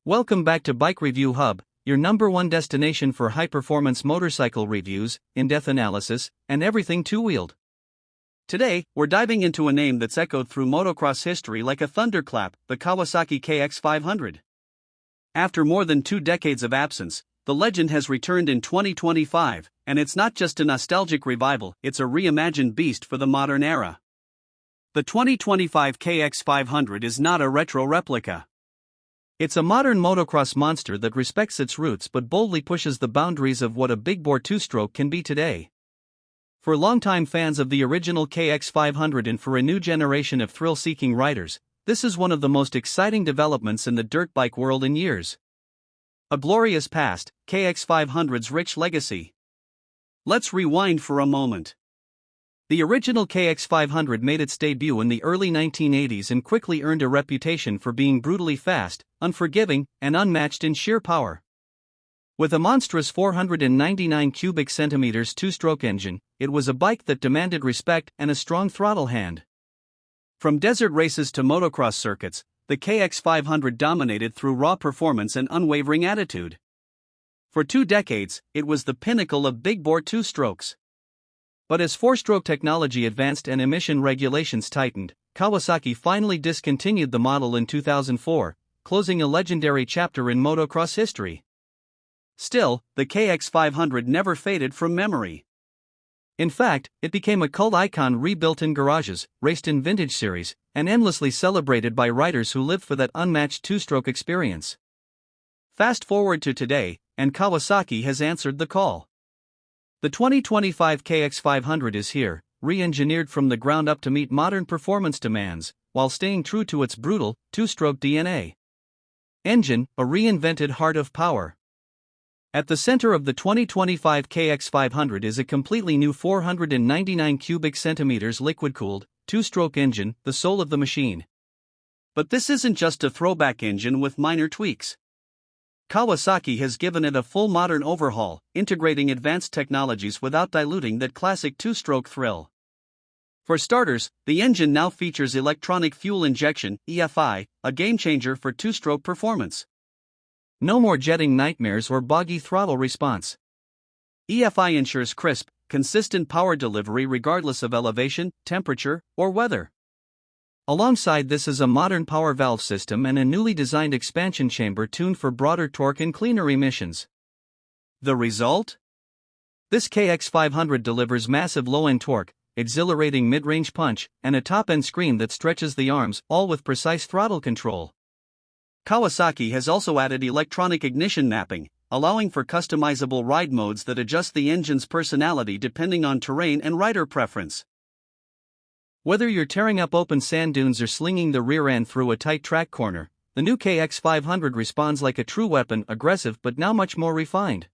Welcome back to Bike Review Hub, your #1 destination for high-performance motorcycle reviews, in-depth analysis, and everything two-wheeled. Today, we're diving into a name that's echoed through motocross history like a thunderclap, the Kawasaki KX500. After more than 2 decades of absence, the legend has returned in 2025, and it's not just a nostalgic revival, it's a reimagined beast for the modern era. The 2025 KX500 is not a retro replica. It's a modern motocross monster that respects its roots but boldly pushes the boundaries of what a big-bore two-stroke can be today. For longtime fans of the original KX500 and for a new generation of thrill-seeking riders, this is one of the most exciting developments in the dirt bike world in years. A glorious past, KX500's rich legacy. Let's rewind for a moment. The original KX500 made its debut in the early 1980s and quickly earned a reputation for being brutally fast, unforgiving, and unmatched in sheer power. With a monstrous 499 cubic centimeters two-stroke engine, it was a bike that demanded respect and a strong throttle hand. From desert races to motocross circuits, the KX500 dominated through raw performance and unwavering attitude. For 2 decades, it was the pinnacle of big-bore two-strokes. But as 4-stroke technology advanced and emission regulations tightened, Kawasaki finally discontinued the model in 2004, closing a legendary chapter in motocross history. Still, the KX500 never faded from memory. In fact, it became a cult icon rebuilt in garages, raced in vintage series, and endlessly celebrated by riders who lived for that unmatched two-stroke experience. Fast forward to today, and Kawasaki has answered the call. The 2025 KX500 is here, re-engineered from the ground up to meet modern performance demands, while staying true to its brutal, two-stroke DNA. Engine, a reinvented heart of power. At the center of the 2025 KX500 is a completely new 499 cubic centimeters liquid-cooled, two-stroke engine, the soul of the machine. But this isn't just a throwback engine with minor tweaks. Kawasaki has given it a full modern overhaul, integrating advanced technologies without diluting that classic two-stroke thrill. For starters, the engine now features electronic fuel injection (EFI), a game-changer for two-stroke performance. No more jetting nightmares or boggy throttle response. EFI ensures crisp, consistent power delivery regardless of elevation, temperature, or weather. Alongside this is a modern power valve system and a newly designed expansion chamber tuned for broader torque and cleaner emissions. The result? This KX500 delivers massive low-end torque, exhilarating mid-range punch, and a top-end screen that stretches the arms, all with precise throttle control. Kawasaki has also added electronic ignition mapping, allowing for customizable ride modes that adjust the engine's personality depending on terrain and rider preference. Whether you're tearing up open sand dunes or slinging the rear end through a tight track corner, the new KX500 responds like a true weapon, aggressive but now much more refined.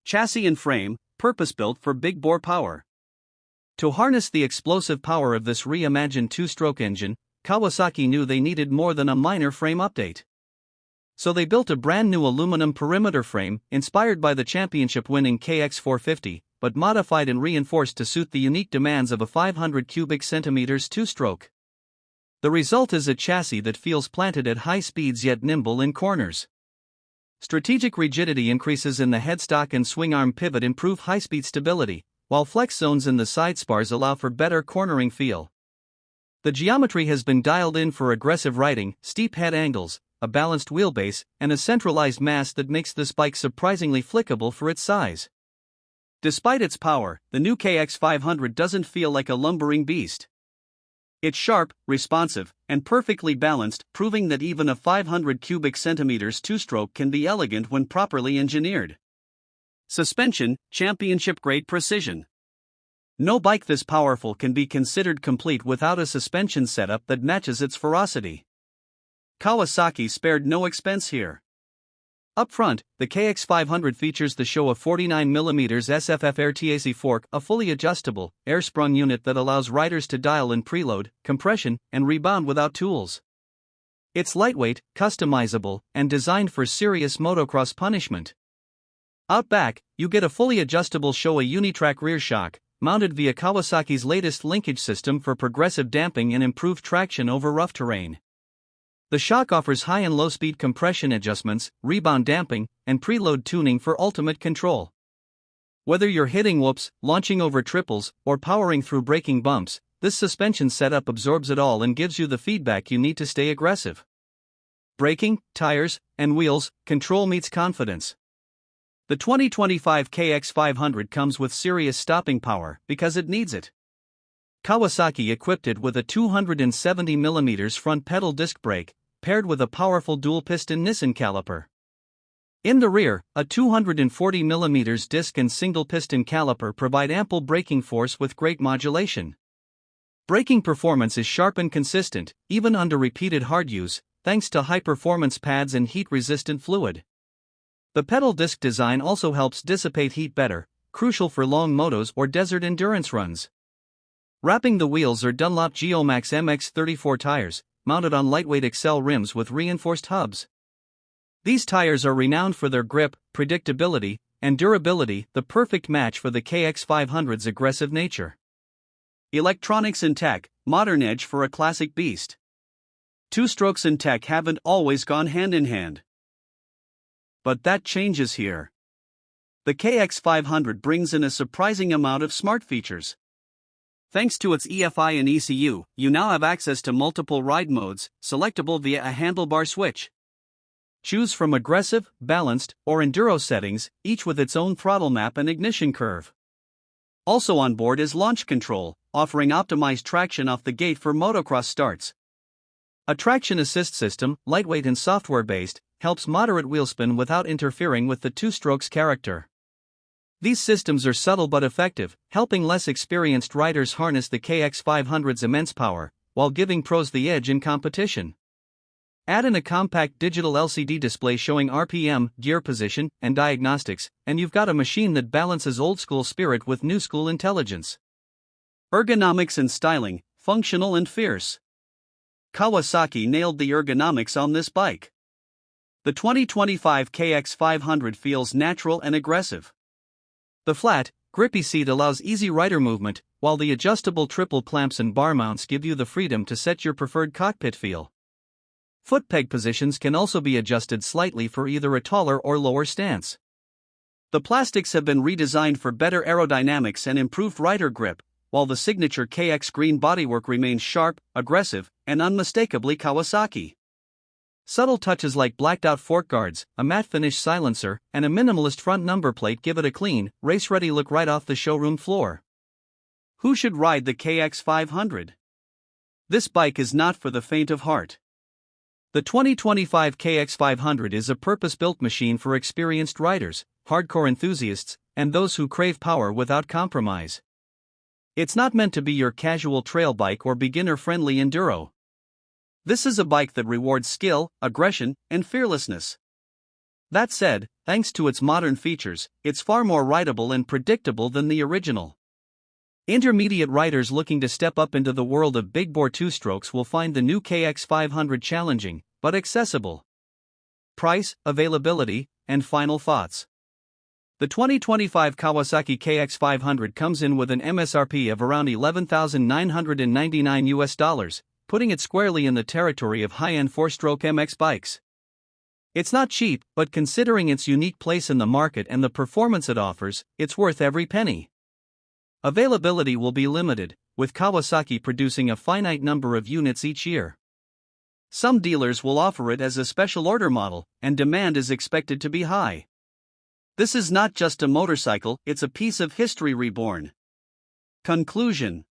Chassis and frame, purpose-built for big-bore power. To harness the explosive power of this reimagined two-stroke engine, Kawasaki knew they needed more than a minor frame update. So they built a brand new aluminum perimeter frame, inspired by the championship-winning KX450, but modified and reinforced to suit the unique demands of a 500 cubic centimeters two-stroke. The result is a chassis that feels planted at high speeds yet nimble in corners. Strategic rigidity increases in the headstock and swing arm pivot improve high-speed stability, while flex zones in the side spars allow for better cornering feel. The geometry has been dialed in for aggressive riding, steep head angles, a balanced wheelbase, and a centralized mass that makes this bike surprisingly flickable for its size. Despite its power, the new KX500 doesn't feel like a lumbering beast. It's sharp, responsive, and perfectly balanced, proving that even a 500 cubic centimeters two-stroke can be elegant when properly engineered. Suspension, championship-grade precision. No bike this powerful can be considered complete without a suspension setup that matches its ferocity. Kawasaki spared no expense here. Up front, the KX500 features the show of 49mm SFF RTAC fork, a fully adjustable, air-sprung unit that allows riders to dial in preload, compression, and rebound without tools. It's lightweight, customizable, and designed for serious motocross punishment. Out back, you get a fully adjustable Showa Unitrack rear shock, mounted via Kawasaki's latest linkage system for progressive damping and improved traction over rough terrain. The shock offers high and low speed compression adjustments, rebound damping, and preload tuning for ultimate control. Whether you're hitting whoops, launching over triples, or powering through braking bumps, this suspension setup absorbs it all and gives you the feedback you need to stay aggressive. Braking, tires, and wheels, control meets confidence. The 2025 KX500 comes with serious stopping power because it needs it. Kawasaki equipped it with a 270mm front pedal disc brake, paired with a powerful dual-piston Nissan caliper. In the rear, a 240mm disc and single-piston caliper provide ample braking force with great modulation. Braking performance is sharp and consistent, even under repeated hard use, thanks to high-performance pads and heat-resistant fluid. The pedal disc design also helps dissipate heat better, crucial for long motos or desert endurance runs. Wrapping the wheels are Dunlop Geomax MX34 tires, mounted on lightweight Excel rims with reinforced hubs. These tires are renowned for their grip, predictability, and durability, the perfect match for the KX500's aggressive nature. Electronics and tech, modern edge for a classic beast. Two-strokes and tech haven't always gone hand in hand. But that changes here. The KX500 brings in a surprising amount of smart features. Thanks to its EFI and ECU, you now have access to multiple ride modes, selectable via a handlebar switch. Choose from aggressive, balanced, or enduro settings, each with its own throttle map and ignition curve. Also on board is launch control, offering optimized traction off the gate for motocross starts. A traction assist system, lightweight and software-based, helps moderate wheelspin without interfering with the two-strokes character. These systems are subtle but effective, helping less experienced riders harness the KX500's immense power, while giving pros the edge in competition. Add in a compact digital LCD display showing RPM, gear position, and diagnostics, and you've got a machine that balances old-school spirit with new-school intelligence. Ergonomics and styling, functional and fierce. Kawasaki nailed the ergonomics on this bike. The 2025 KX500 feels natural and aggressive. The flat, grippy seat allows easy rider movement, while the adjustable triple clamps and bar mounts give you the freedom to set your preferred cockpit feel. Foot peg positions can also be adjusted slightly for either a taller or lower stance. The plastics have been redesigned for better aerodynamics and improved rider grip, while the signature KX green bodywork remains sharp, aggressive, and unmistakably Kawasaki. Subtle touches like blacked-out fork guards, a matte finish silencer, and a minimalist front number plate give it a clean, race-ready look right off the showroom floor. Who should ride the KX500? This bike is not for the faint of heart. The 2025 KX500 is a purpose-built machine for experienced riders, hardcore enthusiasts, and those who crave power without compromise. It's not meant to be your casual trail bike or beginner-friendly enduro. This is a bike that rewards skill, aggression, and fearlessness. That said, thanks to its modern features, it's far more rideable and predictable than the original. Intermediate riders looking to step up into the world of big-bore two-strokes will find the new KX500 challenging, but accessible. Price, availability, and final thoughts. The 2025 Kawasaki KX500 comes in with an MSRP of around $11,999, putting it squarely in the territory of high-end four-stroke MX bikes. It's not cheap, but considering its unique place in the market and the performance it offers, it's worth every penny. Availability will be limited, with Kawasaki producing a finite number of units each year. Some dealers will offer it as a special order model, and demand is expected to be high. This is not just a motorcycle, it's a piece of history reborn. Conclusion.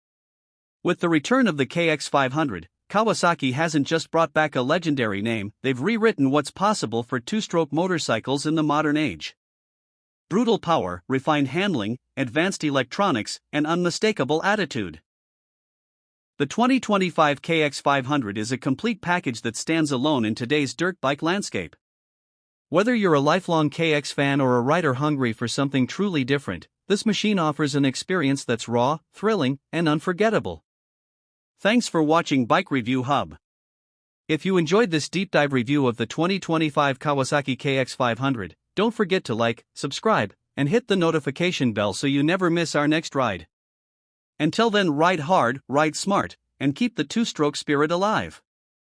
With the return of the KX500, Kawasaki hasn't just brought back a legendary name, they've rewritten what's possible for two-stroke motorcycles in the modern age. Brutal power, refined handling, advanced electronics, and unmistakable attitude. The 2025 KX500 is a complete package that stands alone in today's dirt bike landscape. Whether you're a lifelong KX fan or a rider hungry for something truly different, this machine offers an experience that's raw, thrilling, and unforgettable. Thanks for watching Bike Review Hub. If you enjoyed this deep dive review of the 2025 Kawasaki KX500, don't forget to like, subscribe, and hit the notification bell so you never miss our next ride. Until then, ride hard, ride smart, and keep the two-stroke spirit alive.